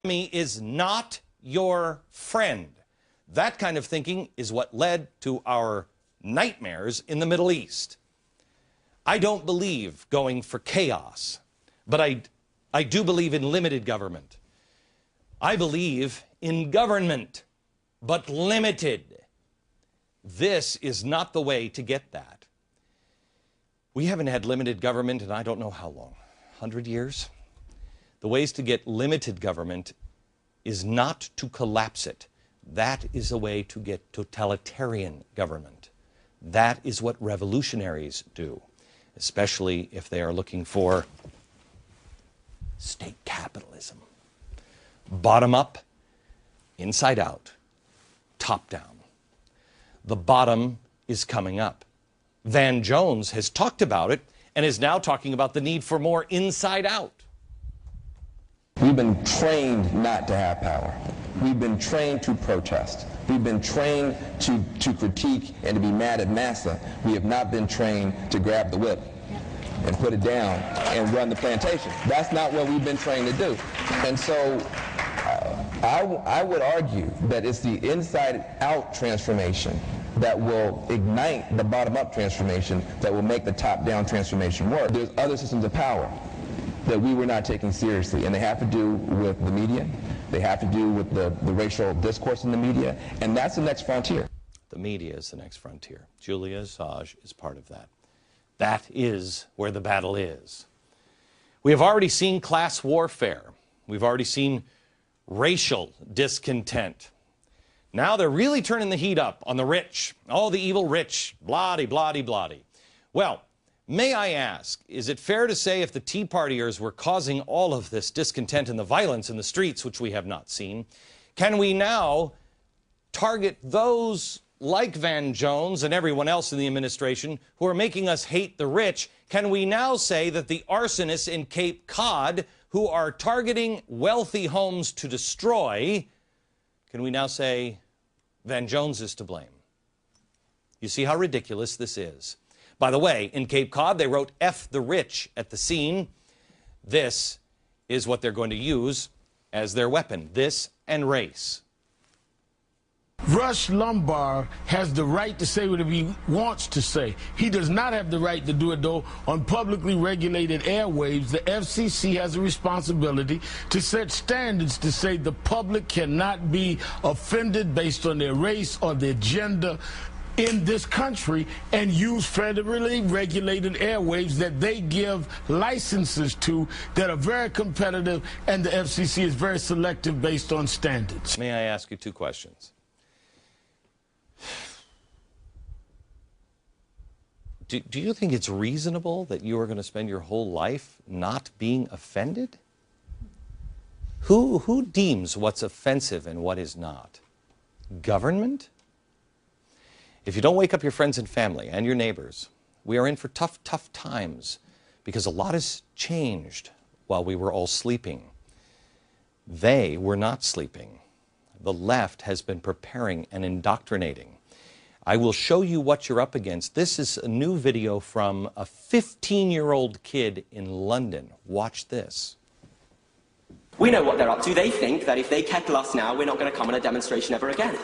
enemy is not your friend. That kind of thinking is what led to our nightmares in the Middle East. I don't believe going for chaos, but I do believe in limited government. I believe in government, but limited. This is not the way to get that. We haven't had limited government in I don't know how long, 100 years? The ways to get limited government is not to collapse it. That is a way to get totalitarian government. That is what revolutionaries do, especially if they are looking for state capitalism. Bottom up, inside out, top down. The bottom is coming up. Van Jones has talked about it and is now talking about the need for more inside out. We've been trained not to have power. We've been trained to protest. We've been trained to critique and to be mad at massa. We have not been trained to grab the whip and put it down and run the plantation. That's not what we've been trained to do. And so I would argue that it's the inside-out transformation that will ignite the bottom-up transformation that will make the top-down transformation work. There's other systems of power that we were not taking seriously, and they have to do with the media. They have to do with the racial discourse in the media, and that's the next frontier. The media is the next frontier. Julia Assange is part of that. That is where the battle is. We have already seen class warfare. We've already seen racial discontent. Now they're really turning the heat up on the rich. Oh, the evil rich, blah-de-blah-de-blah-de. Well, may I ask, is it fair to say if the Tea Partiers were causing all of this discontent and the violence in the streets, which we have not seen, can we now target those like Van Jones and everyone else in the administration who are making us hate the rich? Can we now say that the arsonists in Cape Cod who are targeting wealthy homes to destroy, can we now say Van Jones is to blame? You see how ridiculous this is. By the way, in Cape Cod, they wrote F the rich at the scene. This is what they're going to use as their weapon, this and race. Rush Limbaugh has the right to say what he wants to say. He does not have the right to do it, though, on publicly regulated airwaves. The FCC has a responsibility to set standards to say the public cannot be offended based on their race or their gender in this country and use federally regulated airwaves that they give licenses to that are very competitive, and the FCC is very selective based on standards. May I ask you two questions? Do you think it's reasonable that you are going to spend your whole life not being offended? Who deems what's offensive and what is not? Government? If you don't wake up your friends and family and your neighbors, we are in for tough, tough times because a lot has changed while we were all sleeping. They were not sleeping. The left has been preparing and indoctrinating. I will show you what you're up against. This is a new video from a 15-year-old kid in London. Watch this. We know what they're up to. They think that if they kettle us now, we're not going to come on a demonstration ever again.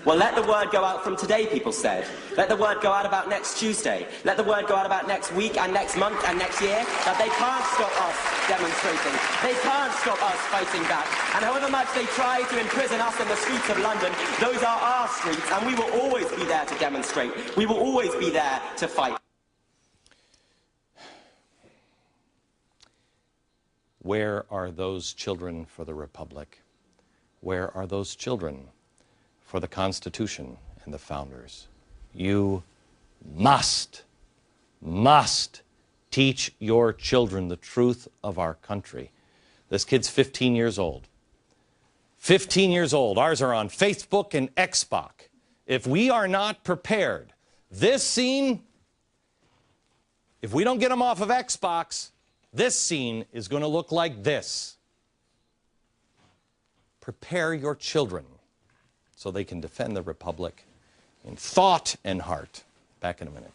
Well, let the word go out from today, people said. Let the word go out about next Tuesday. Let the word go out about next week and next month and next year, that they can't stop us demonstrating. They can't stop us fighting back. And however much they try to imprison us in the streets of London, those are our streets, and we will always be there to demonstrate. We will always be there to fight. Where are those children for the Republic? Where are those children for the Constitution and the founders? You must teach your children the truth of our country. This kid's 15 years old. 15 years old. Ours are on Facebook and Xbox. If we are not prepared, this scene, if we don't get them off of Xbox, this scene is going to look like this. Prepare your children so they can defend the Republic in thought and heart. Back in a minute.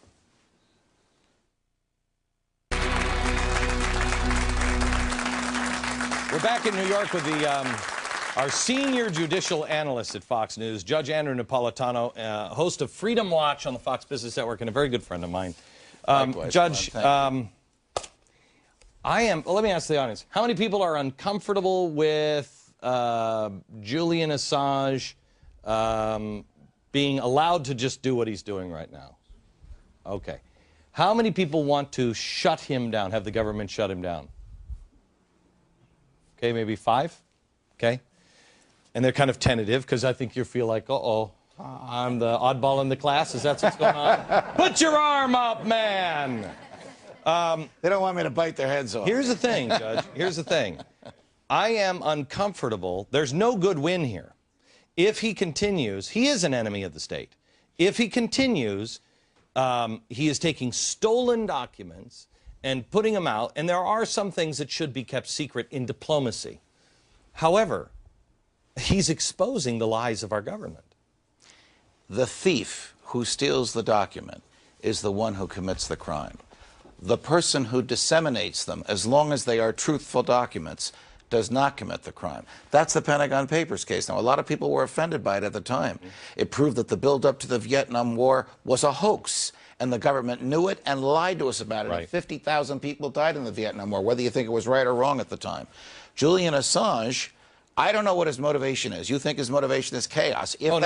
We're back in New York with the Our senior judicial analyst at Fox News, Judge Andrew Napolitano, host of Freedom Watch on the Fox Business Network, and a very good friend of mine. Judge, let me ask the audience, how many people are uncomfortable with Julian Assange being allowed to just do what he's doing right now? Okay. How many people want to shut him down, have the government shut him down? Okay, maybe 5? Okay. And they're kind of tentative because I think you feel like, uh-oh, I'm the oddball in the class. Is that what's going on? Put your arm up, man. They don't want me to bite their heads off. Here's the thing, Judge. Here's the thing. I am uncomfortable. There's no good win here. If he continues, he is an enemy of the state. If he continues, he is taking stolen documents and putting them out, and there are some things that should be kept secret in diplomacy. However, he's exposing the lies of our government. The thief who steals the document is the one who commits the crime. The person who disseminates them, as long as they are truthful documents, does not commit the crime. That's the Pentagon Papers case. Now, a lot of people were offended by it at the time. It proved that the buildup to the Vietnam War was a hoax, and the government knew it and lied to us about it. Right. And 50,000 people died in the Vietnam War, whether you think it was right or wrong at the time. Julian Assange, I don't know what his motivation is. You think his motivation is chaos. No,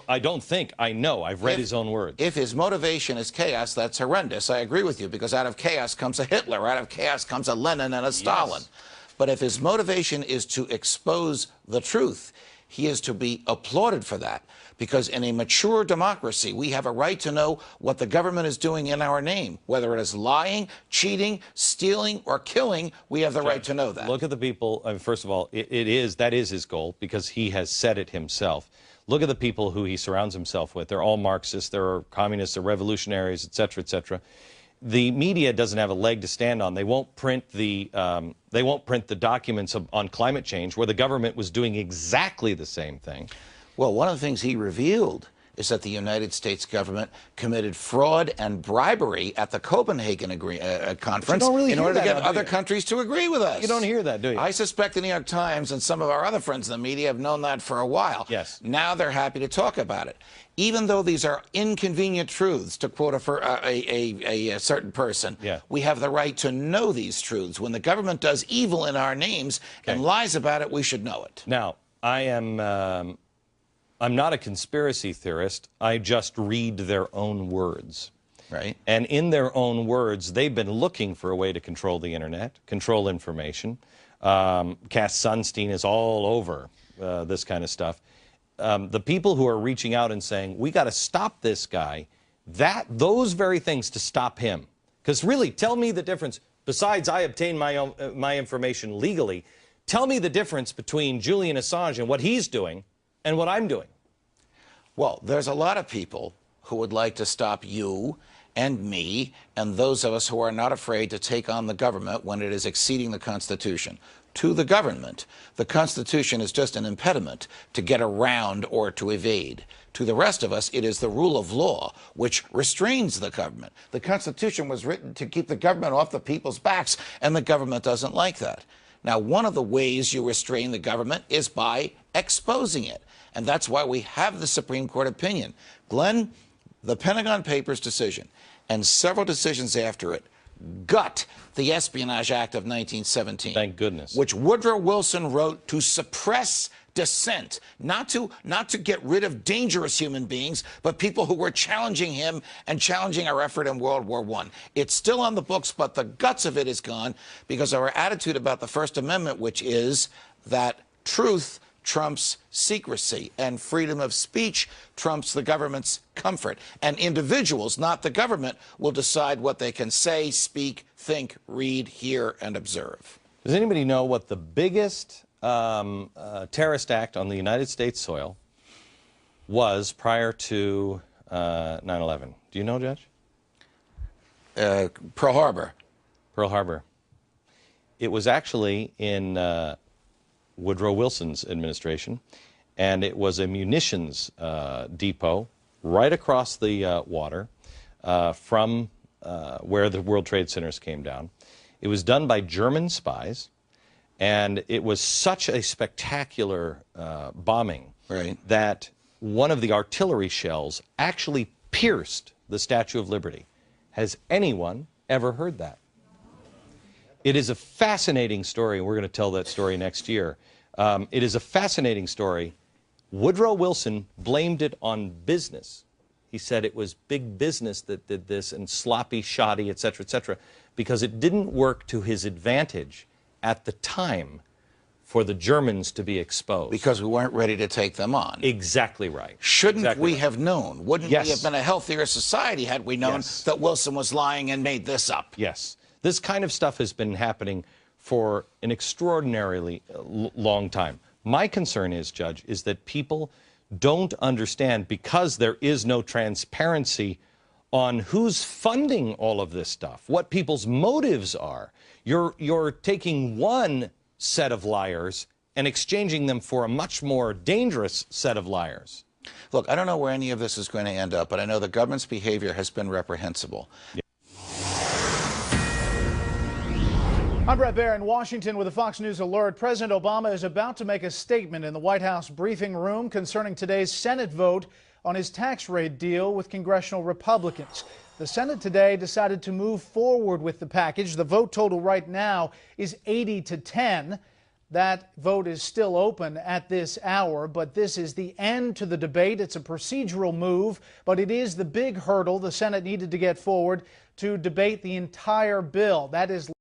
I don't think. I know. I've read his own words. If his motivation is chaos, that's horrendous. I agree with you, because out of chaos comes a Hitler. Out of chaos comes a Lenin and a Stalin. Yes. But if his motivation is to expose the truth, he is to be applauded for that. Because in a mature democracy, we have a right to know what the government is doing in our name. Whether it is lying, cheating, stealing, or killing, we have the right to know that. Look at the people. First of all, that is his goal, because he has said it himself. Look at the people who he surrounds himself with. They're all Marxists, they're communists, they're revolutionaries, et cetera, et cetera. The media doesn't have a leg to stand on. They won't print the documents on climate change, where the government was doing exactly the same thing. Well, one of the things he revealed is that the United States government committed fraud and bribery at the Copenhagen conference in order to get other countries to agree with us. You don't hear that, do you? I suspect the New York Times and some of our other friends in the media have known that for a while. Yes. Now they're happy to talk about it. Even though these are inconvenient truths, to quote a certain person, yeah, we have the right to know these truths. When the government does evil in our names and lies about it, we should know it. Now, I'm not a conspiracy theorist. I just read their own words. Right. And in their own words, they've been looking for a way to control the internet, control information. Cass Sunstein is all over this kind of stuff. The people who are reaching out and saying, we got to stop this guy, those very things to stop him. Because really, tell me the difference. Besides, I obtain my information legally. Tell me the difference between Julian Assange and what he's doing and what I'm doing. Well, there's a lot of people who would like to stop you and me and those of us who are not afraid to take on the government when it is exceeding the Constitution. To the government, the Constitution is just an impediment to get around or to evade. To the rest of us, it is the rule of law which restrains the government. The Constitution was written to keep the government off the people's backs, and the government doesn't like that. Now, one of the ways you restrain the government is by exposing it. And that's why we have the Supreme Court opinion. Glenn, the Pentagon Papers decision and several decisions after it gut the Espionage Act of 1917. Thank goodness. Which Woodrow Wilson wrote to suppress dissent, not to get rid of dangerous human beings, but people who were challenging him and challenging our effort in World War I. It's still on the books, but the guts of it is gone because of our attitude about the First Amendment, which is that truth trumps secrecy, and freedom of speech trumps the government's comfort. And individuals, not the government, will decide what they can say, speak, think, read, hear, and observe. Does anybody know what the biggest terrorist act on the United States soil was prior to 9/11? Do you know, Judge? Pearl Harbor. Pearl Harbor. It was actually in Woodrow Wilson's administration, and it was a munitions depot right across the water from where the World Trade Centers came down. It was done by German spies, And it was such a spectacular bombing Right. that one of the artillery shells actually pierced the Statue of Liberty. Has anyone ever heard that? It is a fascinating story, and we're going to tell that story next year. It is a fascinating story. Woodrow Wilson blamed it on business. He said it was big business that did this, and sloppy, shoddy, et cetera, because it didn't work to his advantage at the time for the Germans to be exposed. Because we weren't ready to take them on. Exactly right. Shouldn't exactly we right. have known? Wouldn't Yes. we have been a healthier society had we known Yes. that Wilson was lying and made this up? Yes. This kind of stuff has been happening for an extraordinarily long time. My concern is, Judge, is that people don't understand, because there is no transparency on who's funding all of this stuff, what people's motives are. You're taking one set of liars and exchanging them for a much more dangerous set of liars. Look, I don't know where any of this is going to end up, but I know the government's behavior has been reprehensible. Yeah. I'm Brett Baer in Washington with a Fox News alert. President Obama is about to make a statement in the White House briefing room concerning today's Senate vote on his tax rate deal with congressional Republicans. The Senate today decided to move forward with the package. The vote total right now is 80-10. That vote is still open at this hour, but this is the end to the debate. It's a procedural move, but it is the big hurdle the Senate needed to get forward to debate the entire bill. That is